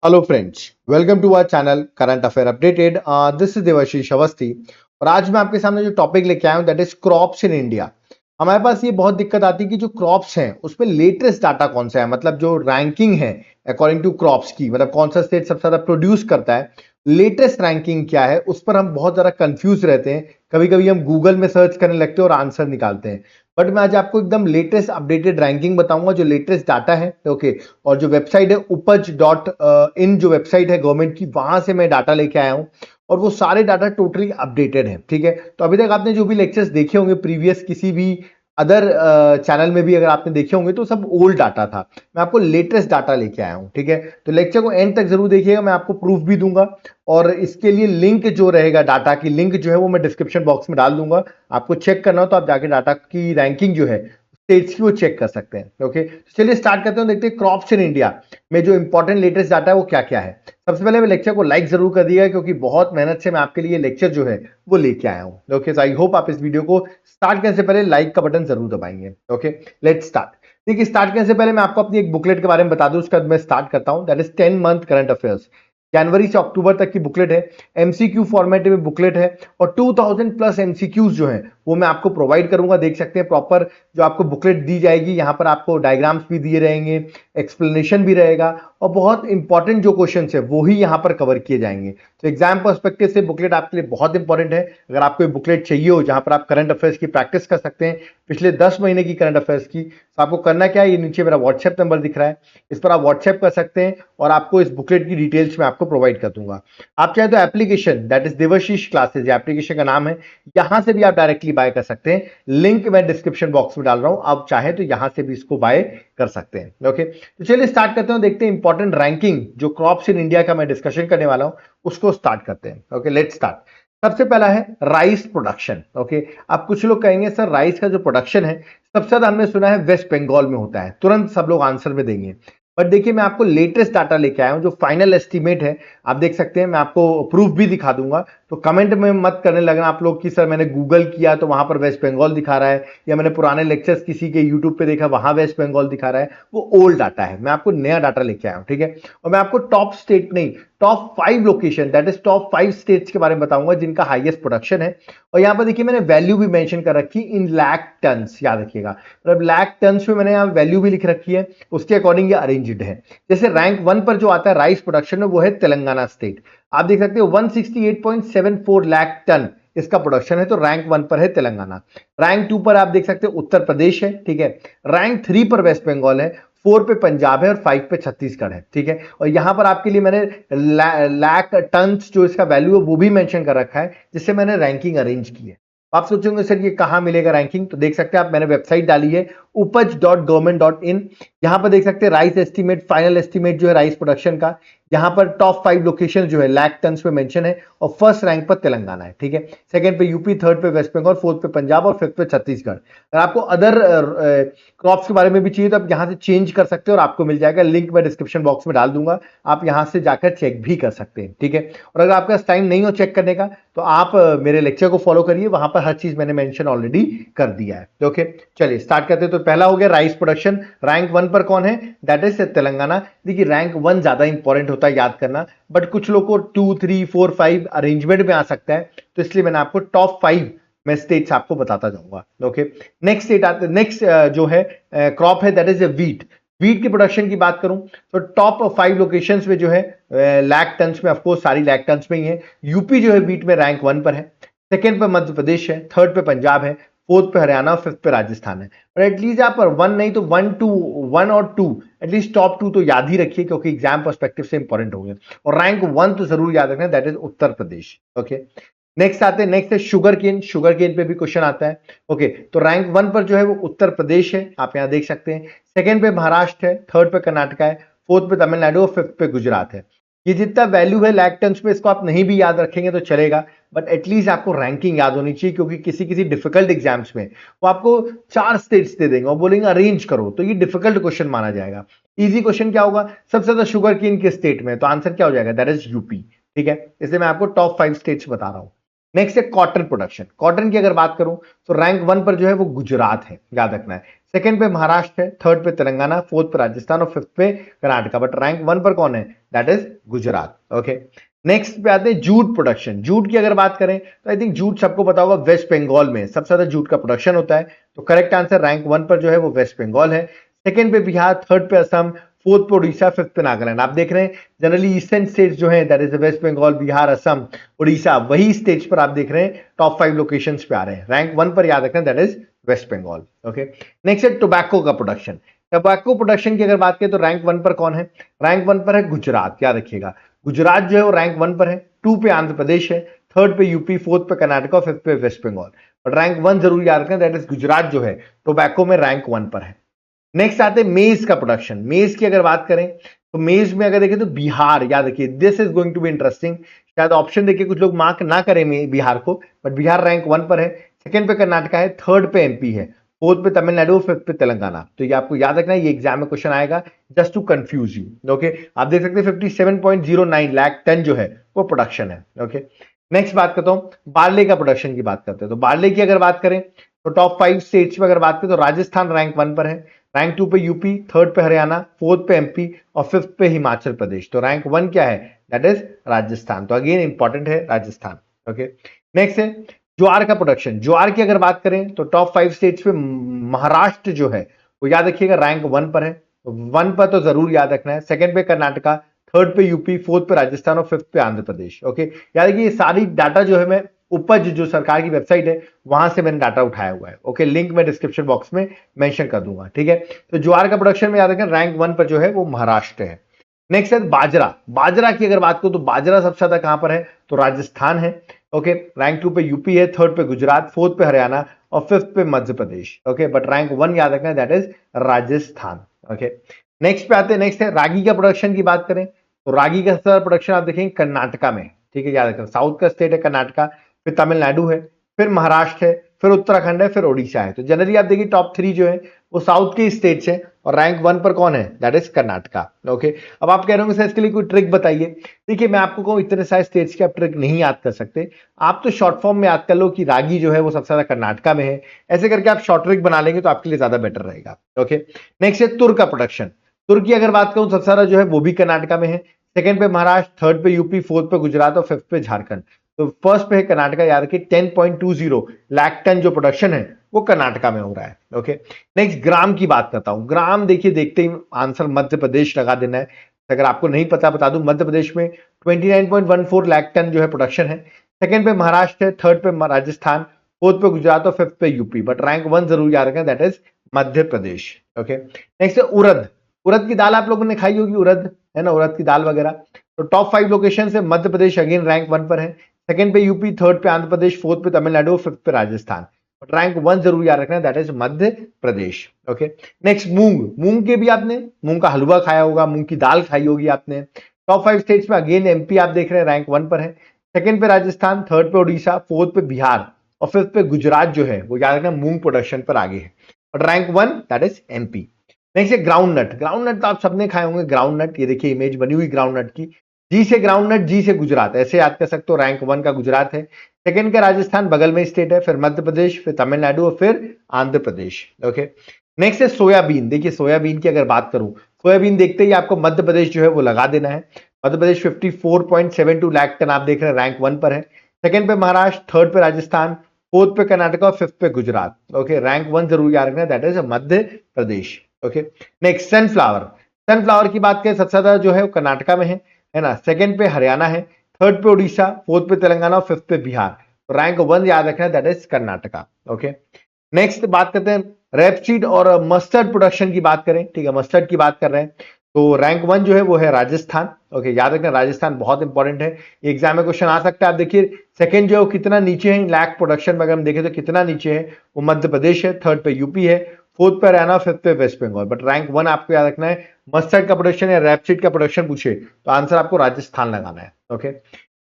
Hello friends, welcome to our channel current affair updated. This is Devashish Awasthi और आज मैं आपके सामने जो टॉपिक लेके आया हूं that is crops in India. हमारे पास ये बहुत दिक्कत आती है कि जो क्रॉप्स हैं उसमें लेटेस्ट डाटा कौन सा है, मतलब जो रैंकिंग है अकॉर्डिंग टू क्रॉप्स की, मतलब कौन सा स्टेट सबसे ज्यादा प्रोड्यूस करता है, लेटेस्ट रैंकिंग क्या है, उस पर हम बहुत ज्यादा कंफ्यूज रहते हैं। कभी कभी हम गूगल में सर्च करने लगते हैं और आंसर निकालते हैं, बट मैं आज आपको एकदम लेटेस्ट अपडेटेड रैंकिंग बताऊंगा, जो लेटेस्ट डाटा है। ओके, और जो वेबसाइट है उपज डॉट इन, जो वेबसाइट है गवर्नमेंट की, वहां से मैं डाटा लेके आया हूं और वो सारे डाटा टोटली अपडेटेड है। ठीक है, तो अभी तक आपने जो भी लेक्चर्स देखे होंगे प्रीवियस किसी भी अदर चैनल में भी अगर आपने देखे होंगे तो सब ओल्ड डाटा था। मैं आपको लेटेस्ट डाटा लेके आया हूं। ठीक है, तो लेक्चर को एंड तक जरूर देखिएगा, मैं आपको प्रूफ भी दूंगा और इसके लिए लिंक जो रहेगा, डाटा की लिंक जो है वो मैं डिस्क्रिप्शन बॉक्स में डाल दूंगा। आपको चेक करना हो तो आप जाके डाटा की रैंकिंग जो है स्टेट्स की वो चेक कर सकते हैं। ओके, तो चलिए स्टार्ट करते हैं, देखते हैं क्रॉप्स इन इंडिया में जो इंपॉर्टेंट लेटेस्ट डाटा है वो क्या क्या है। सबसे पहले मैं लेक्चर को लाइक जरूर कर दिया क्योंकि बहुत मेहनत से मैं आपके लिए लेक्चर जो है वो लेके आया हूं। ओके, आई होप आप इस वीडियो को स्टार्ट करने से पहले लाइक का बटन जरूर दबाएंगे। Okay, let's start. देखिए, स्टार्ट करने से पहले मैं आपको अपनी एक बुकलेट के बारे में बता दूं, उसका मैं स्टार्ट करता हूं। That is 10 month current affairs, जनवरी से अक्टूबर तक की बुकलेट है। एमसीक्यू फॉर्मेट में बुकलेट है और 2000 प्लस एमसीक्यूज जो है वो मैं आपको प्रोवाइड करूंगा। देख सकते हैं प्रॉपर जो आपको बुकलेट दी जाएगी, यहां पर आपको डायग्राम्स भी दिए रहेंगे, एक्सप्लेनेशन भी रहेगा और बहुत इंपॉर्टेंट जो क्वेश्चन है वो ही यहां पर कवर किए जाएंगे। तो एग्जाम पर्सपेक्टिव से बुकलेट आपके लिए बहुत इंपॉर्टेंट है। अगर आपको बुकलेट चाहिए हो जहां पर आप करंट अफेयर्स की प्रैक्टिस कर सकते हैं, पिछले 10 महीने की करंट अफेयर्स की, तो आपको करना क्या है, ये नीचे मेरा व्हाट्सएप नंबर दिख रहा है, इस पर आप व्हाट्सएप कर सकते हैं और आपको इस बुकलेट की डिटेल्स में आपको प्रोवाइड कर दूंगा। आप चाहे तो application that is Devashish classes, application का नाम है, यहां से भी आप डायरेक्टली बाय कर सकते हैं। लिंक मैं डिस्क्रिप्शन बॉक्स में डाल रहा हूं, आप चाहे तो यहां से भी इसको बाय कर सकते हैं। ओके, तो चलिए स्टार्ट करते हैं, देखते हैं इंपॉर्टेंट रैंकिंग जो क्रॉप्स इन इंडिया का मैं डिस्कशन करने वाला हूं उसको स्टार्ट करते हैं। Okay, let's start. सबसे पहला है राइस प्रोडक्शन। ओके, अब कुछ लोग कहेंगे सर राइस का जो प्रोडक्शन है सबसे ज्यादा हमने सुना है वेस्ट बंगाल में होता है, तुरंत सब लोग आंसर में देंगे। बट देखिए, मैं आपको लेटेस्ट डाटा लेके आया हूं, जो फाइनल एस्टीमेट है आप देख सकते हैं, मैं आपको प्रूफ भी दिखा दूंगा। तो कमेंट में मत करने लगना आप लोग कि सर मैंने गूगल किया तो वहां पर वेस्ट बंगाल दिखा रहा है, या मैंने पुराने लेक्चर्स किसी के यूट्यूब पे देखा वहां वेस्ट बंगाल दिखा रहा है। वो ओल्ड डाटा है, मैं आपको नया डाटा लेके आया हूं। ठीक है, और मैं आपको टॉप स्टेट नहीं, top 5 location that is top 5 states के बारे में बताऊंगा जिनका हाईएस्ट प्रोडक्शन है। और यहां पर देखिए मैंने वैल्यू भी मेंशन कर रखी इन लाख टन्स, याद रखिएगा, मतलब लाख टन्स में मैंने यहां वैल्यू भी लिख रखी है, उसके अकॉर्डिंग ये अरेंज्ड है। जैसे रैंक 1 पर जो आता है राइस प्रोडक्शन में वो है तेलंगाना स्टेट, आप देख सकते हो 168.74 लाख टन इसका प्रोडक्शन है, तो रैंक 1 पर है तेलंगाना। रैंक 2 पर आप देख सकते हो उत्तर प्रदेश है। ठीक है, रैंक 3 पर वेस्ट बंगाल है, 4 पे पंजाब है और 5 पे छत्तीसगढ़ है। ठीक है, और यहां पर आपके लिए मैंने लाख टन जो इसका वैल्यू है वो भी मेंशन कर रखा है, जिससे मैंने रैंकिंग अरेंज की है। आप सोचेंगे सर ये कहां मिलेगा रैंकिंग, तो देख सकते हैं आप, मैंने वेबसाइट डाली है upaj.government.in, यहां पर देख सकते हैं राइस एस्टीमेट, फाइनल एस्टीमेट जो है राइस प्रोडक्शन का, यहां पर टॉप 5 लोकेशन जो है लाख टन पे मेंशन है और फर्स्ट रैंक पर तेलंगाना है। ठीक है, सेकंड पे यूपी, थर्ड पे वेस्ट बंगाल, फोर्थ पे पंजाब और फिफ्थ पे छत्तीसगढ़। अगर आपको अदर क्रॉप्स के बारे में भी चाहिए तो आप यहां से चेंज कर सकते हो और आपको मिल जाएगा, लिंक मैं डिस्क्रिप्शन बॉक्स में डाल दूंगा, आप यहां से जाकर चेक भी कर सकते हैं। ठीक है, और अगर आपके पास टाइम नहीं हो चेक करने का तो आप मेरे लेक्चर को फॉलो करिए, वहां पर हर चीज मैंने मेंशन ऑलरेडी कर दिया है। ओके, चलिए स्टार्ट करते हैं। तो पहला हो गया राइस प्रोडक्शन, रैंक 1 पर कौन है, दैट इज तेलंगाना। देखिए रैंक 1 ज्यादा इंपॉर्टेंट होता है याद करना, बट कुछ लोग को 2, 3, 4, 5 अरेंजमेंट में आ सकता है, तो इसलिए मैंने आपको टॉप 5 मैं स्टेट्स आपको बताता जाऊंगा। ओके, नेक्स्ट स्टेट आते, नेक्स्ट जो है क्रॉप है दैट इज वीट। वीट की प्रोडक्शन की बात करूं तो टॉप 5 लोकेशंस में जो है लाख टन्स में, ऑफकोर्स सारी लाख टन्स में ही है। यूपी जो है वीट में रैंक 1 पर है, सेकंड पे मध्य प्रदेश है, थर्ड पे पंजाब है, फोर्थ पे हरियाणा, फिफ्थ पे राजस्थान है। और एटलीस्ट आप 1 नहीं तो 1 और 2 एटलीस्ट टॉप 2 तो याद ही रखिए क्योंकि एग्जाम पर्सपेक्टिव से इंपॉर्टेंट होंगे। और रैंक 1 तो जरूर याद रखना, that is Uttar Pradesh. Okay, next आते हैं, नेक्स्ट है शुगर केन। शुगर केन पे भी क्वेश्चन आता है। ओके, तो रैंक 1 पर जो है वो उत्तर प्रदेश है, आप यहां देख सकते हैं, सेकंड पे महाराष्ट्र है, थर्ड पे कर्नाटक है, फोर्थ पे तमिलनाडु और फिफ्थ पे गुजरात है। ये जितना वैल्यू है लाख टन्स में, इसको आप नहीं भी याद रखेंगे तो चलेगा, बट एटलीस्ट आपको रैंकिंग याद होनी चाहिए क्योंकि किसी किसी डिफिकल्ट एग्जाम्स में वो आपको 4 स्टेट्स दे देंगे और बोलेंगे अरेंज करो, तो ये डिफिकल्ट क्वेश्चन माना जाएगा। इजी क्वेश्चन क्या होगा, सबसे ज्यादा शुगर केन के स्टेट में, तो आंसर क्या हो जाएगा, दैट इज यूपी। ठीक है, इसलिए मैं आपको टॉप 5 स्टेट्स बता रहा हूं। नेक्स्ट है कॉटन प्रोडक्शन। कॉटन की अगर बात करूं तो रैंक 1 पर जो है वो गुजरात है, याद रखना है। सेकंड पे महाराष्ट्र है, थर्ड पे तेलंगाना, फोर्थ पे राजस्थान और फिफ्थ पे कर्नाटका। बट रैंक 1 पर कौन है? That is Gujarat. Okay, next पे आते हैं जूट प्रोडक्शन। जूट की अगर बात करें तो आई थिंक जूट सबको पता होगा, वेस्ट बंगाल में सबसे ज्यादा जूट का प्रोडक्शन होता है। तो करेक्ट आंसर रैंक 1 पर जो है वो वेस्ट बंगाल है। सेकंड पे बिहार, थर्ड पे असम, फोर्थ पे उड़ीसा, फिफ्थ पे नागालैंड। आप देख रहे हैं जनरली ईस्टर्न स्टेट्स जो है दैट इज वेस्ट बंगाल, बिहार, असम, उड़ीसा, वही स्टेट्स पर आप देख रहे हैं टॉप 5 लोकेशंस पे आ रहे हैं। रैंक 1 पर याद रखना that is West Bengal. Okay, next है टोबैको का प्रोडक्शन। टोबैको प्रोडक्शन की अगर बात करें तो रैंक 1 पर कौन है? रैंक 1 पर है गुजरात, याद रखिएगा। गुजरात जो है वो रैंक 1 पर है, 2 पे आंध्र प्रदेश है, थर्ड पे यूपी, फोर्थ पे कर्नाटका, फिफ्थ पे वेस्ट बंगाल। बट रैंक 1 जरूर याद रखना दैट इज गुजरात जो है टोबैको में रैंक 1 पर है। नेक्स्ट आते हैं मेज का प्रोडक्शन। मेज की अगर बात करें तो मेज में अगर देखें तो बिहार, याद रखिए this is going to be interesting. शायद ऑप्शन देखिए कुछ लोग मार्क ना करें बिहार को, बट बिहार रैंक 1 पर है। सेकंड पे कर्नाटका है, थर्ड पे एमपी है, फोर्थ पे तमिलनाडु, फिफ्थ पे तेलंगाना। तो ये आपको याद रखना है, ये एग्जाम में क्वेश्चन आएगा just to confuse you. Okay, आप देख सकते हैं 57.09 लाख टन जो है वो प्रोडक्शन है। ओके, नेक्स्ट बात करता हूं बार्ले का प्रोडक्शन की बात करते हैं। तो बार्ले की अगर बात करें तो टॉप 5 स्टेट्स में अगर बात करें तो राजस्थान रैंक 1 पर है, रैंक 2 पे यूपी, थर्ड पे हरियाणा, फोर्थ पे एमपी और फिफ्थ पे हिमाचल प्रदेश। तो रैंक 1 क्या है? That is Rajasthan. तो अगेन इंपॉर्टेंट है राजस्थान। ओके, नेक्स्ट है ज्वार का प्रोडक्शन। ज्वार की अगर बात करें तो टॉप 5 स्टेट्स पे महाराष्ट्र जो है वो याद रखिएगा रैंक 1 पर है। 1 पर तो जरूर याद रखना है। सेकंड पे कर्नाटका, थर्ड पे यूपी, फोर्थ पे राजस्थान और फिफ्थ पे आंध्र प्रदेश। ओके, याद रखिए ये सारी डाटा जो है मैं उपज जो सरकार की वेबसाइट है वहां से मैंने डाटा उठाया हुआ है। ओके, लिंक मैं डिस्क्रिप्शन बॉक्स में मेंशन कर दूंगा। ठीक है, तो ज्वार का प्रोडक्शन में याद रखें रैंक 1 पर जो है वो महाराष्ट्र है। नेक्स्ट है बाजरा। बाजरा की अगर बात करूं तो बाजरा सबसे ज्यादा कहां पर है? तो राजस्थान है। ओके, रैंक 2 पे यूपी है, थर्ड पे गुजरात, फोर्थ पे हरियाणा और फिफ्थ पे मध्य प्रदेश। ओके, बट रैंक 1 याद रखना that is Rajasthan. Okay, next पे आते हैं। नेक्स्ट है रागी का प्रोडक्शन की बात करें तो रागी का सबसे प्रोडक्शन आप देखेंगे कर्नाटका में। ठीक है, याद रखना साउथ का स्टेट है कर्नाटका, फिर तमिलनाडु है, फिर महाराष्ट्र है, फिर उत्तराखंड है, फिर ओडिशा है। तो जनरली आप देखिए टॉप 3 जो है वो साउथ के स्टेट्स है और रैंक 1 पर कौन है? That is Karnataka. ओके, अब आप कह रहे होंगे सर इसके लिए कोई ट्रिक बताइए। देखिए मैं आपको कहूं इतने सारे स्टेट्स के आप ट्रिक नहीं याद कर सकते, आप तो शॉर्ट फॉर्म में याद कर लो कि रागी जो है वो सबसे ज्यादा कर्नाटका में है। ऐसे करके आप शॉर्ट ट्रिक बना लेंगे तो आपके लिए ज्यादा बेटर रहेगा। ओके, नेक्स्ट है तुर का प्रोडक्शन। तुर की अगर बात करूं सबसे ज्यादा जो है वो भी कर्नाटका में है, सेकंड पे महाराष्ट्र, थर्ड पे यूपी, फोर्थ पे गुजरात और फिफ्थ पे झारखंड। तो फर्स्ट पे है कर्नाटका, याद रखिए 10.20 लाख टन जो प्रोडक्शन है वो कर्नाटका में हो रहा है। ओके, नेक्स्ट ग्राम की बात करता हूं। ग्राम देखिए देखते ही आंसर मध्य प्रदेश लगा देना है। अगर आपको नहीं पता बता दूं, मध्य प्रदेश में 29.14 लाख टन जो है प्रोडक्शन है। सेकंड पे महाराष्ट्र है, थर्ड पे राजस्थान, फोर्थ पे गुजरात और फिफ्थ पे यूपी। बट रैंक 1 जरूर याद रखें that is Madhya Pradesh. Okay, next है उड़द। उड़द की दाल आप लोगों ने खाई होगी, उड़द है ना, उड़द की दाल वगैरह। तो टॉप 5 लोकेशन से मध्य प्रदेश अगेन रैंक 1 पर है, सेकंड पे यूपी, थर्ड पे आंध्र प्रदेश, फोर्थ पे तमिलनाडु, फिफ्थ पे राजस्थान। बट रैंक 1 जरूर याद रखना that is Madhya Pradesh. Okay, next moong. मूंग के भी आपने मूंग का हलवा खाया होगा, मूंग की दाल खाई होगी आपने। टॉप 5 स्टेट्स में अगेन एमपी आप देख रहे हैं रैंक 1 पर है, सेकंड पे राजस्थान, थर्ड पे उड़ीसा, फोर्थ पे बिहार और फिफ्थ पे गुजरात जो है वो याद रखना मूंग प्रोडक्शन पर आगे है। But rank 1 that is MP. Next है ग्राउंड नट। ग्राउंड नट तो आप सबने खाए होंगे ग्राउंड नट। ये देखिए इमेज बनी हुई ग्राउंड नट की। जी से ग्राउंड नट, जी से गुजरात, ऐसे याद कर सकते हो। रैंक 1 का गुजरात है, सेकंड का राजस्थान बगल में स्टेट है, फिर मध्य प्रदेश, फिर तमिलनाडु और फिर आंध्र प्रदेश। ओके, नेक्स्ट है सोयाबीन। देखिए सोयाबीन की अगर बात करूं, सोयाबीन देखते ही आपको मध्य प्रदेश जो है वो लगा देना है। मध्य प्रदेश 54.72 लाख टन आप देख रहे हैं रैंक 1 पर है, सेकंड पे महाराष्ट्र, थर्ड पे राजस्थान, फोर्थ पे कर्नाटका और फिफ्थ पे गुजरात। ओके, रैंक 1 जरूर याद रखना that is Madhya Pradesh. Okay, next sunflower. Sunflower की बात करें सबसे ज्यादा जो है वो कर्नाटका में है ना, सेकंड पे हरियाणा है, थर्ड पे उड़ीसा, फोर्थ पे तेलंगाना और फिफ्थ पे बिहार। तो रैंक 1 याद रखना that is Karnataka. Okay, next बात करते हैं रेपसीड और मस्टर्ड प्रोडक्शन की बात करें। ठीक है, मस्टर्ड की बात कर रहे हैं तो रैंक 1 जो है वो है राजस्थान। ओके, याद रखना राजस्थान बहुत इंपॉर्टेंट है, एग्जाम में क्वेश्चन आ सकता है। आप देखिए सेकंड जो है वो कितना नीचे है लैक प्रोडक्शन में, अगर हम देखें तो कितना नीचे है, वो मध्य प्रदेश है, थर्ड पे यूपी है, फोर्थ पे हरियाणा, फिफ्थ पे वेस्ट बंगाल। बट रैंक 1 आपको याद रखना है। मस्टर्ड का प्रोडक्शन या रैपसीड का प्रोडक्शन पूछे तो आंसर आपको राजस्थान लगाना है। ओके,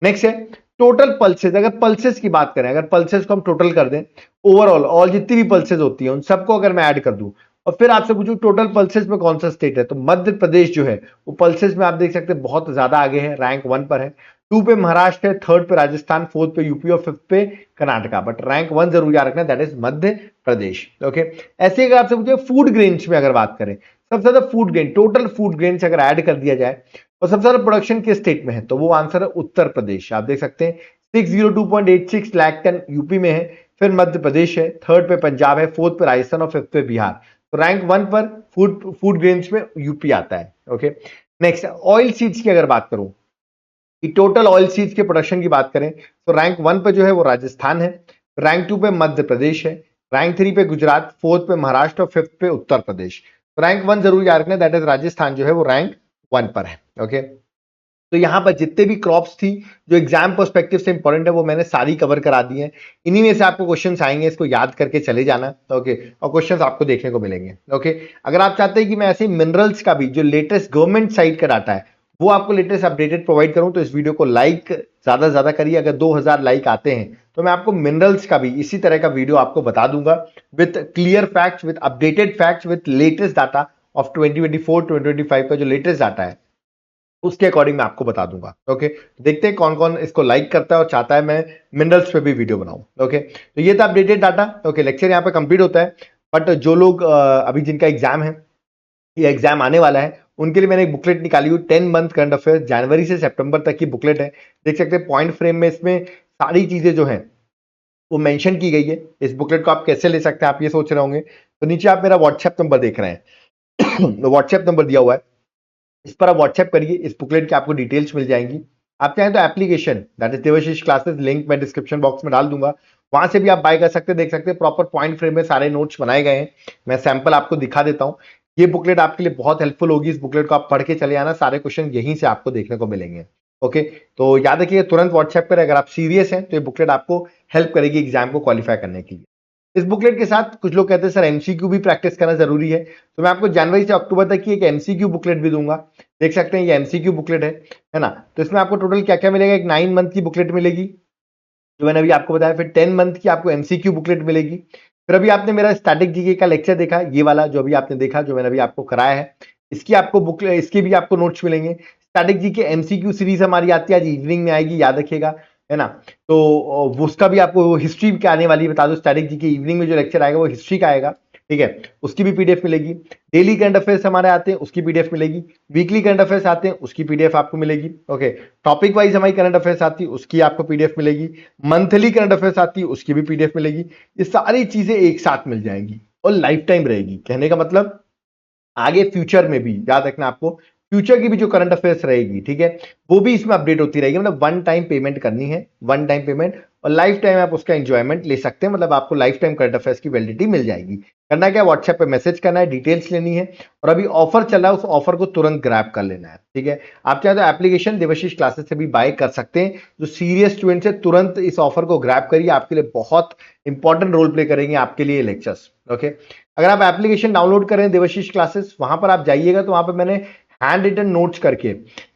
नेक्स्ट है टोटल पल्सेस। अगर पल्सेस की बात करें, अगर पल्सेस को हम टोटल कर दें, ओवरऑल ऑल जितनी भी पल्सेस होती हैं उन सबको अगर मैं ऐड कर दूं और फिर आपसे पूछूं टोटल पल्सेस में कौन सा स्टेट है, तो मध्य प्रदेश जो है वो पल्सेस में आप देख सकते हैं बहुत ज्यादा आगे है, रैंक 1 पर है। 2 पे महाराष्ट्र है, 3rd पे राजस्थान, 4th पे यूपी और 5th पे कर्नाटका। बट रैंक 1 जरूर याद रखना, that is Madhya Pradesh. Okay, ऐसे अगर आपसे पूछे फूड ग्रेन्स में अगर बात करें, सबसे ज्यादा food grain, total food grains अगर ऐड कर दिया जाए और सबसे ज्यादा प्रोडक्शन किस स्टेट में है, तो वो आंसर है उत्तर प्रदेश। आप देख सकते हैं 602.86 लाख टन यूपी में है, फिर मध्य प्रदेश है, 3rd पे पंजाब है, 4th पे राजस्थान और 5th पे बिहार। तो रैंक 1 पर फूड ग्रेन्स में यूपी आता है। ओके, नेक्स्ट ऑयल सीड्स की अगर बात करूं कि टोटल ऑयल सीड्स के प्रोडक्शन की बात करें, तो रैंक 1 पे जो है वो राजस्थान है, रैंक 2 पे मध्य प्रदेश है, रैंक 3 पे गुजरात, 4th पे महाराष्ट्र और 5th पे उत्तर प्रदेश। तो रैंक 1 जरूर याद रखना, दैट इज राजस्थान जो है वो रैंक 1 पर है। ओके, तो यहां पर जितने भी क्रॉप्स थी जो एग्जाम पर्सपेक्टिव से इंपॉर्टेंट है वो मैंने सारी कवर करा दी है। इन्हीं में से आपको क्वेश्चंस आएंगे, इसको याद करके चले जाना। ओके, और क्वेश्चंस आपको देखने को मिलेंगे। ओके, अगर आप चाहते हैं कि मैं ऐसे मिनरल्स का भी जो लेटेस्ट गवर्नमेंट साइट का डाटा है वो आपको लेटेस्ट अपडेटेड प्रोवाइड करूं, तो इस वीडियो को लाइक ज्यादा से ज्यादा करिए। अगर 2000 लाइक आते हैं तो मैं आपको मिनरल्स का भी इसी तरह का वीडियो आपको बता दूंगा, with clear facts, with updated facts, with latest data of 2024-2025 का जो लेटेस्ट डाटा है उसके अकॉर्डिंग मैं आपको बता दूंगा। ओके, देखते हैं कौन कौन इसको लाइक करता है और चाहता है मैं मिनरल्स पे भी वीडियो बनाऊं। ओके, तो ये था अपडेटेड डाटा। ओके, लेक्चर यहाँ पे कंप्लीट होता है। बट जो लोग अभी जिनका एग्जाम है या एग्जाम आने वाला है उनके लिए मैंने एक बुकलेट निकाली हुई, 10 मंथ करंट अफेयर जनवरी से सितंबर तक की बुकलेट है। देख सकते हैं पॉइंट फ्रेम में इसमें सारी चीजें जो है वो मेंशन की गई है। इस बुकलेट को आप कैसे ले सकते हैं आप ये सोच रहे होंगे, तो नीचे आप मेरा व्हाट्सएप नंबर देख रहे हैं व्हाट्सएप नंबर दिया हुआ है, इस पर आप व्हाट्सएप करिए, इस बुकलेट की आपको डिटेल्स मिल जाएंगी। आप चाहें तो application that is Devashish classes, link मैं डिस्क्रिप्शन बॉक्स में डाल दूंगा, वहां से भी आप बाय कर सकते हैं। देख सकते हैं प्रॉपर पॉइंट फ्रेम में सारे नोट्स बनाए गए हैं। मैं सैंपल आपको दिखा देता हूं, ये बुकलेट आपके लिए बहुत हेल्पफुल होगी। इस बुकलेट को आप पढ़ के चले आना, सारे क्वेश्चन यहीं से आपको देखने को मिलेंगे। ओके, तो याद रखिए तुरंत व्हाट्सएप करें अगर आप सीरियस हैं, तो ये बुकलेट आपको हेल्प करेगी एग्जाम को क्वालिफाई करने के लिए। इस बुकलेट के साथ कुछ लोग कहते हैं सर एमसीक्यू भी प्रैक्टिस करना जरूरी है, तो मैं आपको जनवरी से अक्टूबर तक की एक एमसीक्यू बुकलेट भी दूंगा। देख सकते हैं ये एमसीक्यू बुकलेट है ना। तो इसमें आपको टोटल क्या क्या मिलेगा, एक 9 मंथ की बुकलेट मिलेगी जो मैंने अभी आपको बताया, फिर 10 मंथ की आपको एमसीक्यू बुकलेट मिलेगी, फिर अभी आपने मेरा स्टैटिक जीके का लेक्चर देखा, ये वाला जो अभी आपने देखा जो मैंने अभी आपको कराया है, इसकी आपको बुकलेट, इसके भी आपको नोट्स मिलेंगे। स्टैटिक जीके एमसीक्यू सीरीज हमारी आती है, आज इवनिंग में आएगी, याद रखिएगा, है ना। तो उसका भी आपको हिस्ट्री क्या आने वाली है बता दो, स्टैटिक जीके इवनिंग में जो लेक्चर आएगा वो हिस्ट्री का आएगा, ठीक है, उसकी भी पीडीएफ मिलेगी। डेली करंट अफेयर्स हमारे आते हैं उसकी पीडीएफ मिलेगी, वीकली करंट अफेयर्स आते हैं उसकी पीडीएफ आपको मिलेगी। ओके, टॉपिक वाइज हमारी करंट अफेयर्स आती है उसकी आपको पीडीएफ मिलेगी, मंथली करंट अफेयर्स आती है उसकी भी पीडीएफ मिलेगी। ये सारी चीजें एक साथ मिल जाएंगी और लाइफ टाइम रहेगी। कहने का मतलब आगे फ्यूचर में भी याद रखना आपको, फ्यूचर की भी जो करंट अफेयर्स रहेगी, ठीक है, वो भी इसमें अपडेट होती रहेगी। मतलब वन टाइम पेमेंट करनी है, वन टाइम पेमेंट, और लाइफ टाइम आप उसका एंजॉयमेंट ले सकते हैं। मतलब आपको लाइफ टाइम करंट अफेयर्स की वैलिडिटी मिल जाएगी। करना क्या, व्हाट्सएप पे मैसेज करना है, डिटेल्स लेनी है, और अभी ऑफर चल रहा है उस ऑफर को तुरंत ग्रैब कर लेना है। ठीक है, आप चाहे तो एप्लीकेशन देवाशीष क्लासेस से भी बाय कर सकते हैं। जो सीरियस स्टूडेंट्स है तुरंत इस ऑफर को ग्रैब करिए, आपके लिए बहुत इंपॉर्टेंट रोल प्ले करेंगे आपके लिए लेक्चर्स। ओके, अगर आप एप्लीकेशन डाउनलोड करें देवाशीष क्लासेस, वहां पर आप जाइएगा तो वहां पर मैंने हैंड रिटन नोट्स करके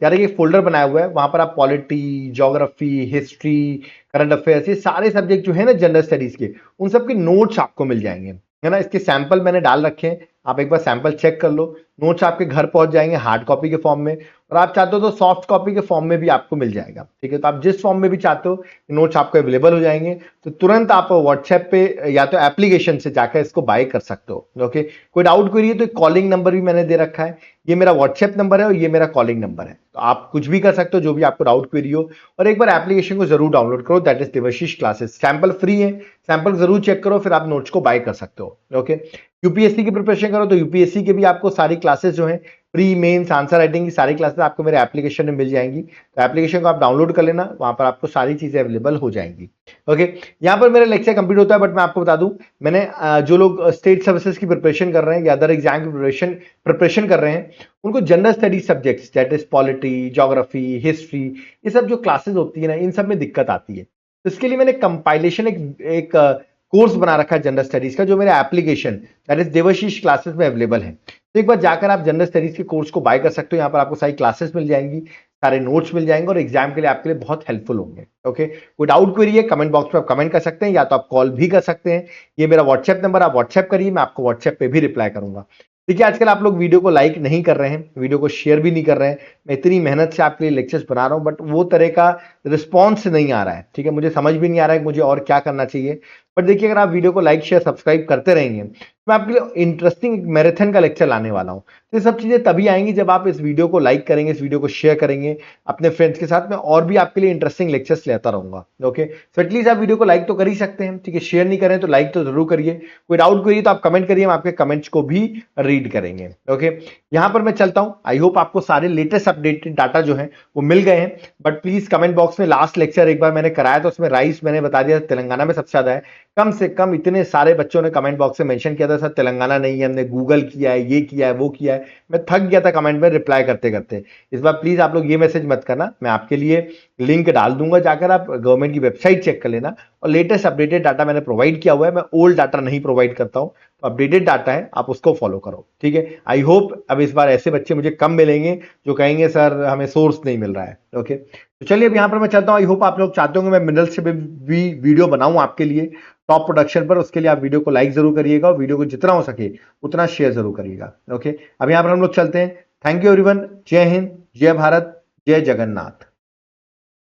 यार एक फोल्डर बनाया हुआ है, वहां पर आप polity, geography, history, current affairs, ये सारे सब्जेक्ट जो है ना जनरल स्टडीज के, उन सब के नोट्स आपको मिल जाएंगे, है ना। इसके सैंपल मैंने डाल रखे हैं, आप एक बार सैंपल चेक कर लो। नोट्स आपके घर पहुंच जाएंगे हार्ड कॉपी के फॉर्म में, और आप चाहते हो तो सॉफ्ट कॉपी के फॉर्म में भी आपको मिल जाएगा। ठीक है, तो आप जिस फॉर्म में भी चाहते हो नोट्स आपको अवेलेबल हो जाएंगे। तो तुरंत आप व्हाट्सएप पे या तो एप्लीकेशन से जाकर इसको बाय कर सकते हो। ओके, कोई डाउट क्वेरी है तो कॉलिंग नंबर भी मैंने दे रखा है, ये मेरा व्हाट्सएप नंबर है और ये मेरा कॉलिंग नंबर है, तो आप कुछ भी कर सकते हो जो भी आपको डाउट क्वेरी हो। और एक बार एप्लीकेशन को जरूर डाउनलोड करो, that is Devashish classes, sample free है, सैंपल जरूर चेक करो, फिर आप नोट्स को बाय कर सकते हो। ओके, यूपीएससी की प्रिपरेशन करो तो यूपीएससी के भी आपको सारी क्लासेस जो है प्री मेंस आंसर राइटिंग की सारी क्लासेस आपको मेरे एप्लीकेशन में मिल जाएंगी। तो एप्लीकेशन को आप डाउनलोड कर लेना, वहां पर आपको सारी चीजें अवेलेबल हो जाएंगी। ओके, यहां पर मेरा लेक्चर कंप्लीट होता है, बट मैं आपको बता दूं मैंने जो लोग स्टेट सर्विसेज की प्रिपरेशन कर रहे हैं या अदर एग्जाम की प्रिपरेशन कर रहे हैं, उनको general studies subjects that is polity, geography, history, ये सब जो क्लासेस होती है ना, इन सब में दिक्कत आती है। तो इसके लिए मैंने कंपाइलेशन एक कोर्स बना रखा है जनरल स्टडीज का, जो मेरे application that is Devashish classes में अवेलेबल है। तो एक बार जाकर आप जनरल स्टडीज के कोर्स को बाय कर सकते हो, यहाँ पर आपको सारी क्लासेस मिल जाएंगी, सारे नोट्स मिल जाएंगे, और एग्जाम के लिए आपके लिए बहुत हेल्पफुल होंगे। ओके, कोई डाउट क्वेरी है कमेंट बॉक्स में आप कमेंट कर सकते हैं, या तो आप कॉल भी कर सकते हैं। ये मेरा व्हाट्सएप नंबर, आप व्हाट्सएप करिए, मैं आपको व्हाट्सएप पे भी रिप्लाई करूंगा। देखिए आजकल आप लोग वीडियो को लाइक नहीं कर रहे हैं, वीडियो को शेयर भी नहीं कर रहे हैं। मैं इतनी मेहनत से आपके लिए लेक्चर्स बना रहा हूं, बट वो तरह का रिस्पॉन्स नहीं आ रहा है। ठीक है, मुझे समझ भी नहीं आ रहा है कि मुझे और क्या करना चाहिए। बट देखिए, अगर आप वीडियो को लाइक शेयर सब्सक्राइब करते रहेंगे, मैं आपके लिए इंटरेस्टिंग मैराथन का लेक्चर लाने वाला हूं। तो ये सब चीजें तभी आएंगी जब आप इस वीडियो को लाइक करेंगे, इस वीडियो को शेयर करेंगे अपने फ्रेंड्स के साथ में, और भी आपके लिए इंटरेस्टिंग लेक्चर्स लेता रहूंगा। ओके, सो एटलीस्ट आप वीडियो को लाइक तो कर ही सकते हैं। ठीक है, शेयर नहीं करें तो लाइक तो जरूर करिए। कोई डाउट करिए तो आप कमेंट करिए, हम आपके कमेंट्स को भी रीड करेंगे। ओके, यहां पर मैं चलता हूं। आई होप आपको सारे लेटेस्ट अपडेटेड डाटा जो है वो मिल गए हैं। बट प्लीज कमेंट बॉक्स में, लास्ट लेक्चर एक बार मैंने कराया था, उसमें राइस मैंने बता दिया तेलंगाना में सबसे ज्यादा है। कम से कम इतने सारे बच्चों ने कमेंट बॉक्स में मेंशन किया था सर तेलंगाना नहीं है, हमने गूगल किया है, ये किया है, वो किया है। मैं थक गया था कमेंट में रिप्लाई करते करते। इस बार प्लीज आप लोग ये मैसेज मत करना, मैं आपके लिए लिंक डाल दूंगा, जाकर आप गवर्नमेंट की वेबसाइट चेक कर लेना। और लेटेस्ट अपडेटेड डाटा मैंने प्रोवाइड किया हुआ है, मैं ओल्ड डाटा नहीं प्रोवाइड करता हूं। तो अपडेटेड डाटा है, आप उसको फॉलो करो। ठीक है, आई होप अब इस बार ऐसे बच्चे मुझे कम मिलेंगे जो कहेंगे सर हमें सोर्स नहीं मिल रहा है। ओके, तो चलिए अब यहां पर मैं चलता हूं। आई होप आप लोग चाहते होंगे मैं मिनरल से भी वीडियो बनाऊं आपके लिए टॉप प्रोडक्शन पर। उसके लिए आप वीडियो को लाइक जरूर करिएगा और वीडियो को जितना हो सके उतना शेयर जरूर करिएगा। ओके, अब यहां पर हम लोग चलते हैं। Thank you everyone. जय हिंद, जय भारत, जय जगन्नाथ।